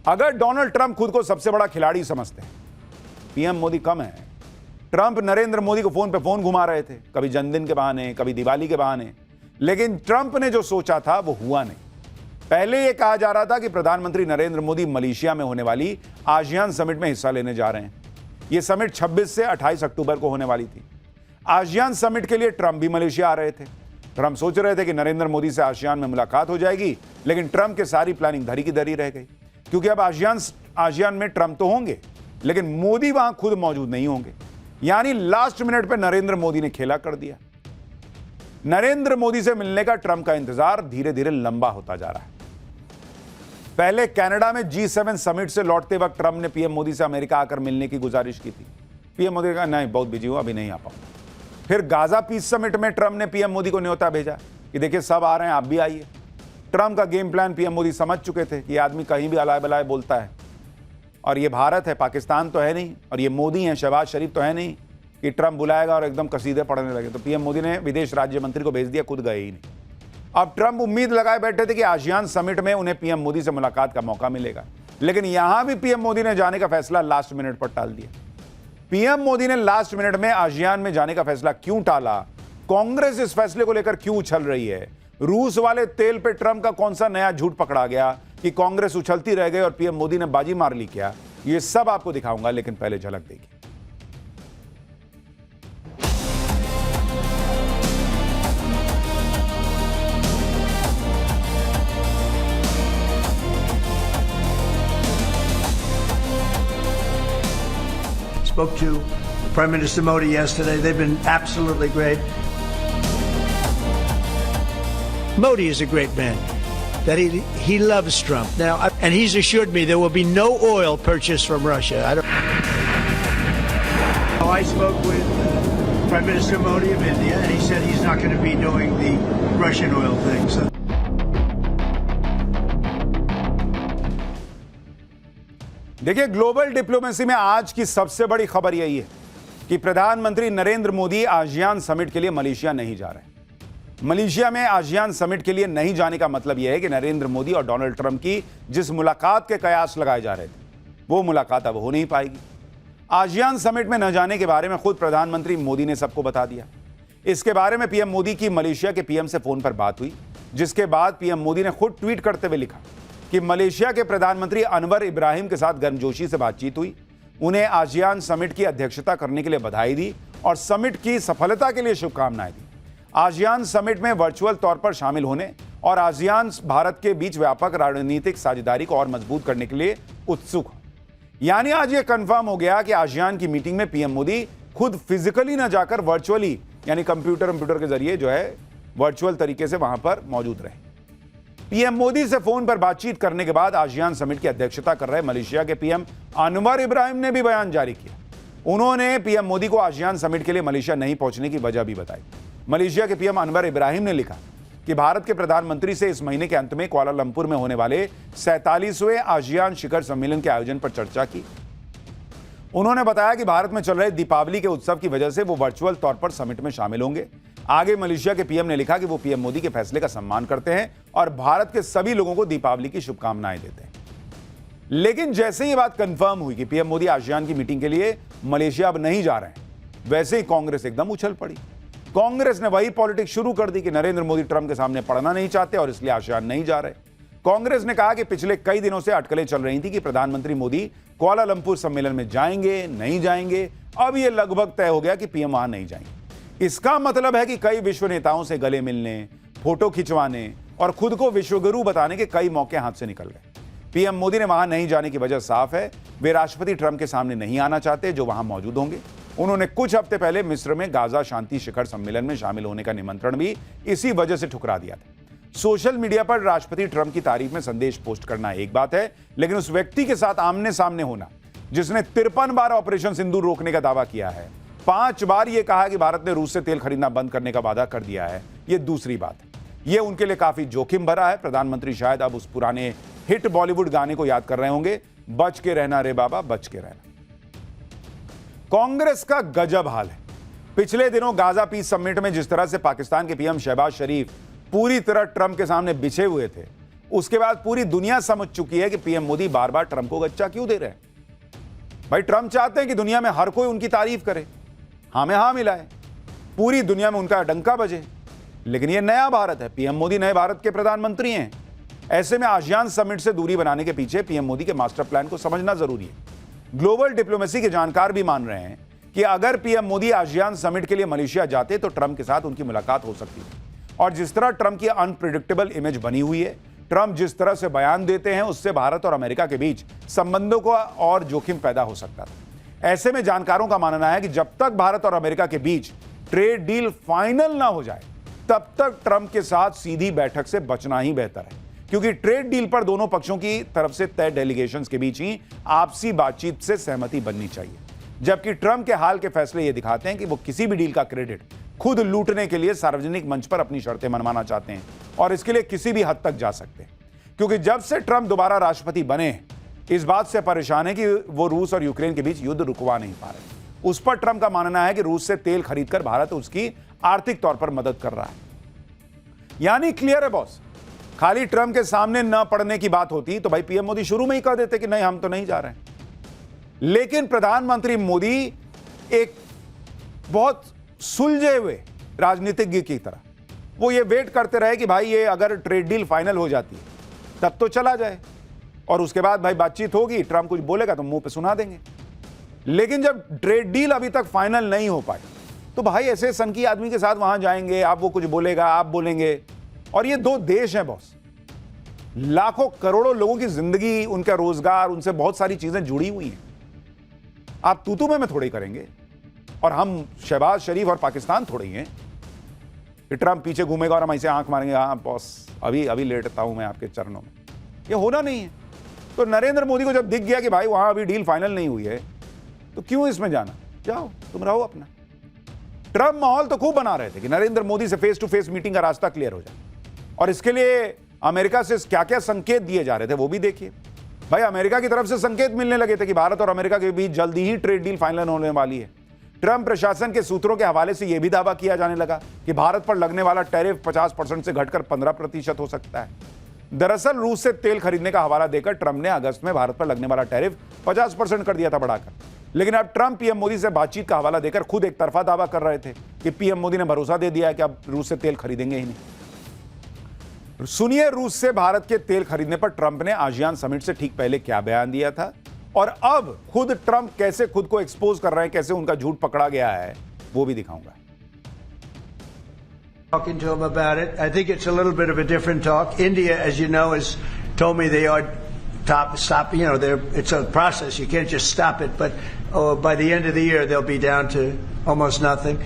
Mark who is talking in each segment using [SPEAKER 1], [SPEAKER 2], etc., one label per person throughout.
[SPEAKER 1] अगर Donald Trump खुद को सबसे बड़ा खिलाड़ी समझते हैं, पीएम मोदी कम है। ट्रंप नरेंद्र मोदी को फोन पे फोन घुमा रहे थे, कभी जन्मदिन के बहाने, कभी दिवाली के बहाने, लेकिन ट्रंप ने जो सोचा था वो हुआ नहीं। पहले यह कहा जा रहा था कि प्रधानमंत्री नरेंद्र मोदी मलेशिया में होने वाली आसियान समिट में हिस्सा लेने जा रहे हैं। यह समिट 26 से 28 अक्टूबर को होने वाली थी। आसियान समिट के लिए ट्रंप भी मलेशिया आ रहे थे। ट्रंप सोच रहे थे कि नरेंद्र मोदी से आसियान में मुलाकात हो जाएगी, लेकिन ट्रंप की सारी प्लानिंग धरी की धरी रह गई, क्योंकि अब आसियान में ट्रंप तो होंगे, लेकिन मोदी वहां खुद मौजूद नहीं होंगे। यानी लास्ट मिनट पे नरेंद्र मोदी ने खेला कर दिया। नरेंद्र मोदी से मिलने का ट्रंप का इंतजार धीरे धीरे लंबा होता जा रहा है। पहले कनाडा में G7 समिट से लौटते वक्त ट्रंप ने पीएम मोदी से अमेरिका आकर मिलने की गुजारिश की थी। पीएम मोदी ने कहा नहीं, बहुत बिजी हूं, अभी नहीं आ पाऊंगा। फिर गाजा पीस समिट में ट्रंप ने पीएम मोदी को न्योता भेजा कि देखिए सब आ रहे हैं, आप भी आइए। ट्रंप का गेम प्लान पीएम मोदी समझ चुके थे कि ये आदमी कहीं भी अलाए बलाए बोलता है, और ये भारत है, पाकिस्तान तो है नहीं, और ये मोदी है, शहबाज शरीफ तो है नहीं कि ट्रंप बुलाएगा और एकदम कसीदे पढ़ने लगे। तो पीएम मोदी ने विदेश राज्य मंत्री को भेज दिया, खुद गए ही नहीं। अब ट्रंप उम्मीद लगाए बैठे थे कि आसियान समिट में उन्हें पीएम मोदी से मुलाकात का मौका मिलेगा, लेकिन यहां भी पीएम मोदी ने जाने का फैसला लास्ट मिनट पर टाल दिया। पीएम मोदी ने लास्ट मिनट में आसियान में जाने का फैसला क्यों टाला? कांग्रेस इस फैसले को लेकर क्यों उछल रही है? रूस वाले तेल पे ट्रंप का कौन सा नया झूठ पकड़ा गया कि कांग्रेस उछलती रह गई और पीएम मोदी ने बाजी मार ली क्या? ये सब आपको दिखाऊंगा, लेकिन पहले झलक देखिए।
[SPEAKER 2] Spoke to Prime Minister Modi yesterday. They've been absolutely great. Modi is a great man. That he loves Trump now, and he's assured me there will be no oil purchased from Russia. I spoke with Prime Minister Modi of India, and he said he's not going to be doing the Russian oil thing. So.
[SPEAKER 1] देखिए, global diplomacy में आज की सबसे बड़ी खबर यही है कि प्रधानमंत्री नरेंद्र मोदी आसियान समिट के लिए मलेशिया नहीं जा रहे। मलेशिया में आसियान समिट के लिए नहीं जाने का मतलब यह है कि नरेंद्र मोदी और डोनाल्ड ट्रंप की जिस मुलाकात के कयास लगाए जा रहे थे, वो मुलाकात अब हो नहीं पाएगी। आसियान समिट में न जाने के बारे में खुद प्रधानमंत्री मोदी ने सबको बता दिया। इसके बारे में पीएम मोदी की मलेशिया के पीएम से फोन पर बात हुई, जिसके बाद पीएम मोदी ने खुद ट्वीट करते हुए लिखा कि मलेशिया के प्रधानमंत्री अनवर इब्राहिम के साथ गर्मजोशी से बातचीत हुई, उन्हें आसियान समिट की अध्यक्षता करने के लिए बधाई दी और समिट की सफलता के लिए शुभकामनाएं दी। आसियान समिट में वर्चुअल तौर पर शामिल होने और आसियान भारत के बीच व्यापक रणनीतिक साझेदारी को और मजबूत करने के लिए उत्सुक हो। यानी आज यह कंफर्म हो गया कि आसियान की मीटिंग में पीएम मोदी खुद फिजिकली न जाकर वर्चुअली, यानी कंप्यूटर के जरिए जो है वर्चुअल तरीके से वहां पर मौजूद रहे। पीएम मोदी से फोन पर बातचीत करने के बाद आसियान समिट की अध्यक्षता कर रहे मलेशिया के पीएम अनवर इब्राहिम ने भी बयान जारी किया। उन्होंने पीएम मोदी को आसियान समिट के लिए मलेशिया नहीं पहुंचने की वजह भी बताई। मलेशिया के पीएम अनवर इब्राहिम ने लिखा कि भारत के प्रधानमंत्री से इस महीने के अंत में कुआलालंपुर में होने वाले 47वें आसियान शिखर सम्मेलन के आयोजन पर चर्चा की। उन्होंने बताया कि भारत में चल रहे दीपावली के उत्सव की वजह से वो वर्चुअल तौर पर समिट में शामिल होंगे। आगे मलेशिया के पीएम ने लिखा कि वो पीएम मोदी के फैसले का सम्मान करते हैं और भारत के सभी लोगों को दीपावली की शुभकामनाएं देते हैं। लेकिन जैसे ही बात कंफर्म हुई कि पीएम मोदी आसियान की मीटिंग के लिए मलेशिया अब नहीं जा रहे हैं, वैसे ही कांग्रेस एकदम उछल पड़ी। कांग्रेस ने वही पॉलिटिक्स शुरू कर दी कि नरेंद्र मोदी ट्रंप के सामने पड़ना नहीं चाहते और इसलिए आसियान नहीं जा रहे। कांग्रेस ने कहा कि पिछले कई दिनों से अटकलें चल रही थी कि प्रधानमंत्री मोदी कुआलालंपुर सम्मेलन में जाएंगे नहीं जाएंगे। अब यह लगभग तय हो गया कि पीएम वहां नहीं जाएंगे। इसका मतलब है कि कई विश्व नेताओं से गले मिलने, फोटो खिंचवाने और खुद को विश्वगुरु बताने के कई मौके हाथ से निकल गए। पीएम मोदी ने वहां नहीं जाने की वजह साफ है, वे राष्ट्रपति ट्रंप के सामने नहीं आना चाहते जो वहां मौजूद होंगे। उन्होंने कुछ हफ्ते पहले मिस्र में गाजा शांति शिखर सम्मेलन में शामिल होने का निमंत्रण भी इसी वजह से ठुकरा दिया था। सोशल मीडिया पर राष्ट्रपति ट्रंप की तारीफ में संदेश पोस्ट करना एक बात है, लेकिन उस व्यक्ति के साथ आमने सामने होना जिसने 53 बार ऑपरेशन सिंदूर रोकने का दावा किया है, 5 बार यह कहा कि भारत ने रूस से तेल खरीदना बंद करने का वादा कर दिया है, यह दूसरी बात है। यह उनके लिए काफी जोखिम भरा है। प्रधानमंत्री शायद अब उस पुराने हिट बॉलीवुड गाने को याद कर रहे होंगे, बच के रहना रे बाबा बच के रहना। कांग्रेस का गजब हाल है। पिछले दिनों गाजा पीस समिट में जिस तरह से पाकिस्तान के पीएम शहबाज शरीफ पूरी तरह ट्रंप के सामने बिछे हुए थे, उसके बाद पूरी दुनिया समझ चुकी है कि पीएम मोदी बार बार ट्रंप को गच्चा क्यों दे रहे हैं। भाई ट्रंप चाहते हैं कि दुनिया में हर कोई उनकी तारीफ करे, हाँ में हाँ मिलाए, पूरी दुनिया में उनका डंका बजे। लेकिन यह नया भारत है, पीएम मोदी नए भारत के प्रधानमंत्री हैं। ऐसे में आसियान समिट से दूरी बनाने के पीछे पीएम मोदी के मास्टर प्लान को समझना जरूरी है। ग्लोबल डिप्लोमेसी के जानकार भी मान रहे हैं कि अगर पीएम मोदी आसियान समिट के लिए मलेशिया जाते तो ट्रंप के साथ उनकी मुलाकात हो सकती है। और जिस तरह ट्रंप की अनप्रिडिक्टेबल इमेज बनी हुई है, ट्रंप जिस तरह से बयान देते हैं, उससे भारत और अमेरिका के बीच संबंधों को और जोखिम पैदा हो सकता था। ऐसे में जानकारों का मानना है कि जब तक भारत और अमेरिका के बीच ट्रेड डील फाइनल ना हो जाए, तब तक ट्रंप के साथ सीधी बैठक से बचना ही बेहतर है, क्योंकि ट्रेड डील पर दोनों पक्षों की तरफ से तय डेलीगेशंस के बीच ही आपसी बातचीत से सहमति बननी चाहिए। जबकि ट्रंप के हाल के फैसले ये दिखाते हैं कि वो किसी भी डील का क्रेडिट खुद लूटने के लिए सार्वजनिक मंच पर अपनी शर्तें मनवाना चाहते हैं, और इसके लिए किसी भी हद तक जा सकते हैं। क्योंकि जब से ट्रंप दोबारा राष्ट्रपति बने, इस बात से परेशान है कि वो रूस और यूक्रेन के बीच युद्ध रुकवा नहीं पा रहे। उस पर ट्रंप का मानना है कि रूस से तेल खरीदकर भारत उसकी आर्थिक तौर पर मदद कर रहा है। यानी क्लियर है बॉस, खाली ट्रंप के सामने न पड़ने की बात होती तो भाई पीएम मोदी शुरू में ही कह देते कि नहीं, हम तो नहीं जा रहे हैं। लेकिन प्रधानमंत्री मोदी एक बहुत सुलझे हुए राजनीतिज्ञ की तरह वो ये वेट करते रहे कि भाई ये अगर ट्रेड डील फाइनल हो जाती है तब तो चला जाए, और उसके बाद भाई बातचीत होगी, ट्रंप कुछ बोलेगा तो मुंह पे सुना देंगे। लेकिन जब ट्रेड डील अभी तक फाइनल नहीं हो पाई तो भाई ऐसे सनकी आदमी के साथ वहां जाएंगे, आप वो कुछ बोलेगा, आप बोलेंगे। और ये दो देश हैं बॉस, लाखों करोड़ों लोगों की जिंदगी, उनका रोजगार, उनसे बहुत सारी चीजें जुड़ी हुई हैं। आप तूतू में थोड़े ही करेंगे, और हम शहबाज शरीफ और पाकिस्तान थोड़े ही हैं कि ट्रंप पीछे घूमेगा और हम ऐसे आंख मारेंगे, हाँ बॉस अभी लेटता हूं मैं आपके चरणों में। ये होना नहीं है। तो नरेंद्र मोदी को जब दिख गया कि भाई वहां अभी डील फाइनल नहीं हुई है तो क्यों इसमें जाना, जाओ तुम रहो अपना। ट्रंप माहौल तो खूब बना रहे थे कि नरेंद्र मोदी से फेस टू फेस मीटिंग का रास्ता क्लियर हो जाए, और इसके लिए अमेरिका से क्या क्या संकेत दिए जा रहे थे वो भी देखिए। भाई अमेरिका की तरफ से संकेत मिलने लगे थे कि भारत और अमेरिका के बीच जल्दी ही ट्रेड डील फाइनल होने वाली है। ट्रंप प्रशासन के सूत्रों के हवाले से यह भी दावा किया जाने लगा कि भारत पर लगने वाला टैरिफ 50% से घटकर 15% हो सकता है। दरअसल रूस से तेल खरीदने का हवाला देकर ट्रंप ने अगस्त में भारत पर लगने वाला टैरिफ 50% कर दिया था बढ़ाकर। लेकिन अब ट्रंप पीएम मोदी से बातचीत का हवाला देकर खुद एक तरफा दावा कर रहे थे कि पीएम मोदी ने भरोसा दे दिया है कि अब रूस से तेल खरीदेंगे ही नहीं। सुनिए रूस से भारत के तेल खरीदने पर ट्रंप ने आसियान समिट से ठीक पहले क्या बयान दिया था, और अब खुद ट्रंप कैसे खुद को एक्सपोज कर रहे हैं, कैसे उनका झूठ पकड़ा गया है, वो भी दिखाऊंगा।
[SPEAKER 2] Talking to him about it. I think it's a little bit of a different talk. India, as you know, has told me they are stop. You know, it's a process. You can't just stop it. But by the end of the year, they'll be down to almost nothing.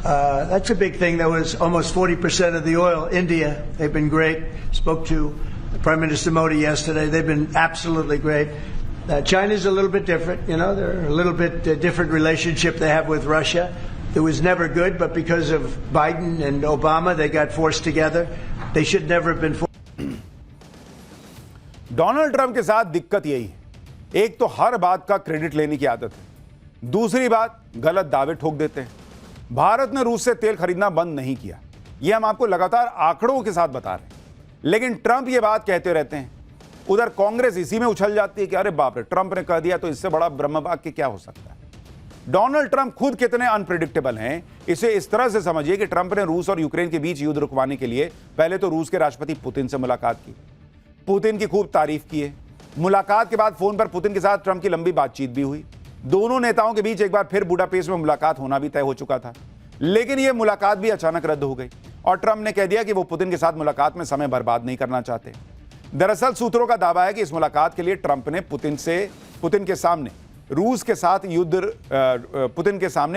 [SPEAKER 2] That's a big thing. That was almost 40% of the oil. India, they've been great. Spoke to Prime Minister Modi yesterday. They've been absolutely great. China's a little bit different. You know, they're a little bit different relationship they have with Russia. It was never good, but because of Biden and Obama, they got forced together. They should never have been forced.
[SPEAKER 1] Donald Trump के साथ दिक्कत यही है, एक तो हर बात का credit लेने की आदत है, दूसरी बात गलत दावे ठोक देते हैं। भारत ने रूस से तेल खरीदना बंद नहीं किया, यह हम आपको लगातार आंकड़ों के साथ बता रहे हैं, लेकिन ट्रंप ये बात कहते रहते हैं। उधर कांग्रेस इसी में उछल जाती है कि अरे बाप रे, ट्रंप ने कह दिया तो इससे बड़ा ब्रह्म वाक्य क्या हो सकता है। डोनाल्ड ट्रंप खुद कितने अनप्रिडिक्टेबल हैं, इसे इस तरह से समझिए कि ट्रंप ने रूस और यूक्रेन के बीच युद्ध रुकवाने के लिए पहले तो रूस के राष्ट्रपति पुतिन से मुलाकात की, पुतिन की खूब तारीफ की है। मुलाकात के बाद फोन पर पुतिन के साथ ट्रंप की लंबी बातचीत भी हुई। दोनों नेताओं के बीच एक बार फिर बुडापेस्ट में मुलाकात होना भी तय हो चुका था, लेकिन यह मुलाकात भी अचानक रद्द हो गई और ट्रंप ने कह दिया कि वो पुतिन के साथ मुलाकात में समय बर्बाद नहीं करना चाहते। दरअसल सूत्रों का दावा है कि इस मुलाकात के लिए ट्रंप ने पुतिन के सामने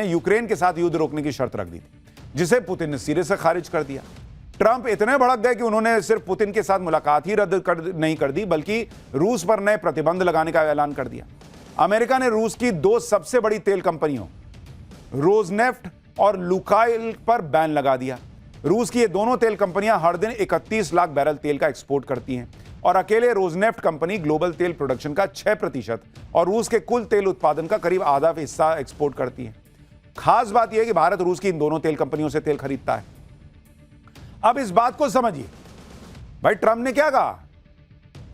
[SPEAKER 1] यूक्रेन के साथ युद्ध रोकने की शर्त रख दी थी, जिसे पुतिन ने सिरे से खारिज कर दिया। ट्रंप इतने भड़क गए कि उन्होंने सिर्फ पुतिन के साथ मुलाकात ही नहीं कर दी, बल्कि रूस पर नए प्रतिबंध लगाने का ऐलान कर दिया। अमेरिका ने रूस की दो सबसे बड़ी तेल कंपनियों रोजनेफ्ट और लुकाइल पर बैन लगा दिया। रूस की ये दोनों तेल कंपनियां हर दिन 31 लाख बैरल तेल का एक्सपोर्ट करती हैं, और अकेले रोजनेफ्ट कंपनी ग्लोबल तेल प्रोडक्शन का 6% और रूस के कुल तेल उत्पादन का करीब आधा हिस्सा एक्सपोर्ट करती है। खास बात यह कि भारत रूस की इन दोनों तेल कंपनियों से तेल खरीदता है। अब इस बात को समझिए, भाई ट्रंप ने क्या कहा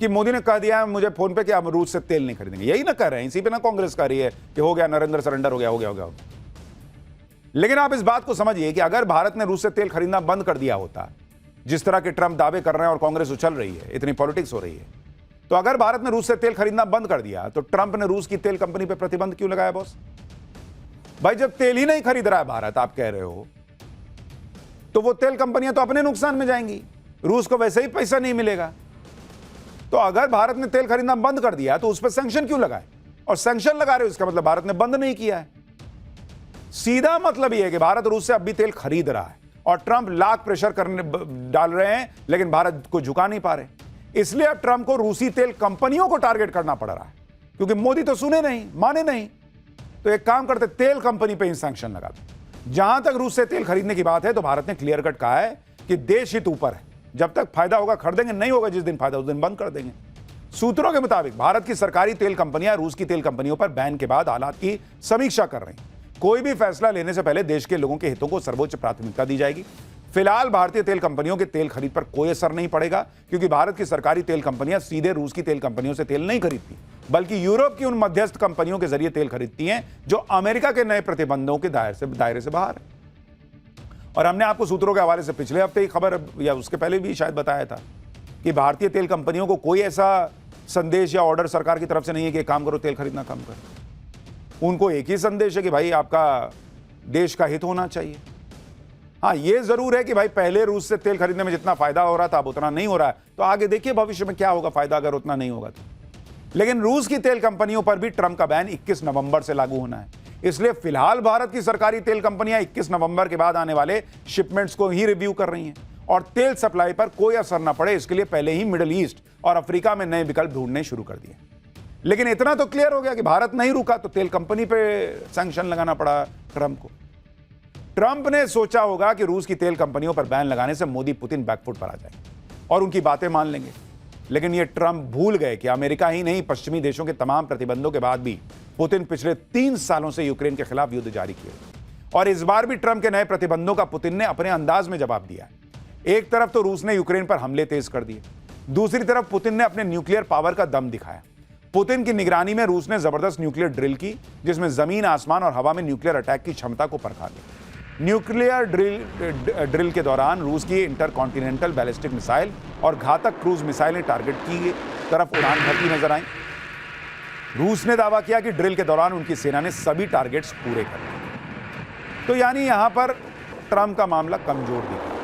[SPEAKER 1] कि मोदी ने कह दिया है मुझे फोन पे कि हम रूस से तेल नहीं खरीदेंगे, यही ना कर रहे हैं, इसी पे ना कांग्रेस कर रही है कि हो गया, नरेंद्र सरेंडर हो गया। लेकिन आप इस बात को समझिए कि अगर भारत ने रूस से तेल खरीदना बंद कर दिया होता, जिस तरह के ट्रंप दावे कर रहे हैं और कांग्रेस उछल रही है, इतनी पॉलिटिक्स हो रही है, तो अगर भारत ने रूस से तेल खरीदना बंद कर दिया तो ट्रंप ने रूस की तेल कंपनी पर प्रतिबंध क्यों लगाया बॉस? भाई जब तेल ही नहीं खरीद रहा है भारत, आप कह रहे हो, तो वो तेल कंपनियां तो अपने नुकसान में जाएंगी, रूस को वैसे ही पैसा नहीं मिलेगा। तो अगर भारत ने तेल खरीदना बंद कर दिया तो उस पर सैंक्शन क्यों लगाए? और सैंक्शन लगा रहे हो इसका मतलब भारत ने बंद नहीं किया है। सीधा मतलब यह है कि भारत रूस से अब भी तेल खरीद रहा है और ट्रंप लाख प्रेशर करने डाल रहे हैं, लेकिन भारत को झुका नहीं पा रहे। इसलिए अब ट्रंप को रूसी तेल कंपनियों को टारगेट करना पड़ रहा है, क्योंकि मोदी तो सुने नहीं, माने नहीं। तो एक काम करते, तेल कंपनी पे ही सैंक्शन लगा दो। जहां तक रूस से तेल खरीदने की बात है तो भारत ने क्लियर कट कहा है कि देश हित ऊपर है, जब तक फायदा होगा खरीदेंगे, नहीं होगा जिस दिन फायदा उस दिन बंद कर देंगे। सूत्रों के मुताबिक भारत की सरकारी तेल कंपनियां रूस की तेल कंपनियों पर बैन के बाद हालात की समीक्षा कर रही हैं। कोई भी फैसला लेने से पहले देश के लोगों के हितों को सर्वोच्च प्राथमिकता दी जाएगी। फिलहाल भारतीय तेल कंपनियों के तेल खरीद पर कोई असर नहीं पड़ेगा, क्योंकि भारत की सरकारी तेल कंपनियां सीधे रूस की तेल कंपनियों से तेल नहीं खरीदती, बल्कि यूरोप की उन मध्यस्थ कंपनियों के जरिए तेल खरीदती हैं जो अमेरिका के नए प्रतिबंधों के दायरे से बाहर है। और हमने आपको सूत्रों के हवाले से पिछले हफ्ते ही खबर, या उसके पहले भी शायद बताया था, कि भारतीय तेल कंपनियों को कोई ऐसा संदेश या ऑर्डर सरकार की तरफ से नहीं है कि काम करो, तेल खरीदना कम करो। उनको एक ही संदेश है कि भाई आपका देश का हित होना चाहिए। हाँ, ये जरूर है कि भाई पहले रूस से तेल खरीदने में जितना फायदा हो रहा था अब उतना नहीं हो रहा है, तो आगे देखिए भविष्य में क्या होगा फायदा अगर उतना नहीं होगा तो। लेकिन रूस की तेल कंपनियों पर भी ट्रंप का बैन 21 नवंबर से लागू होना है। इसलिए फिलहाल भारत की सरकारी तेल कंपनियां 21 नवंबर के बाद आने वाले शिपमेंट्स को ही रिव्यू कर रही हैं और तेल सप्लाई पर कोई असर न पड़े इसके लिए पहले ही मिडिल ईस्ट और अफ्रीका में नए विकल्प ढूंढने शुरू कर दिए। लेकिन इतना तो क्लियर हो गया कि भारत नहीं रुका तो तेल कंपनी पे सैंक्शन लगाना पड़ा ट्रंप को। ट्रंप ने सोचा होगा कि रूस की तेल कंपनियों पर बैन लगाने से मोदी पुतिन बैकफुट पर आ जाएंगे और उनकी बातें मान लेंगे। लेकिन ये ट्रंप भूल गए कि अमेरिका ही नहीं, पश्चिमी देशों के तमाम प्रतिबंधों के बाद भी पुतिन पिछले 3 सालों से यूक्रेन के खिलाफ युद्ध जारी किए और इस बार भी ट्रंप के नए प्रतिबंधों का पुतिन ने अपने अंदाज में जवाब दिया। एक तरफ तो रूस ने यूक्रेन पर हमले तेज कर दिए, दूसरी तरफ पुतिन ने अपने न्यूक्लियर पावर का दम दिखाया। पुतिन की निगरानी में रूस ने जबरदस्त न्यूक्लियर ड्रिल की, जिसमें जमीन, आसमान और हवा में न्यूक्लियर अटैक की क्षमता को परखा गया। न्यूक्लियर ड्रिल के दौरान रूस की इंटरकॉन्टिनेंटल बैलिस्टिक मिसाइल और घातक क्रूज मिसाइलें टारगेट की तरफ उड़ान भरती नजर आईं। रूस ने दावा किया कि ड्रिल के दौरान उनकी सेना ने सभी टारगेट्स पूरे कर लिए। तो यानी यहां पर ट्रंप का मामला कमजोर दिखा।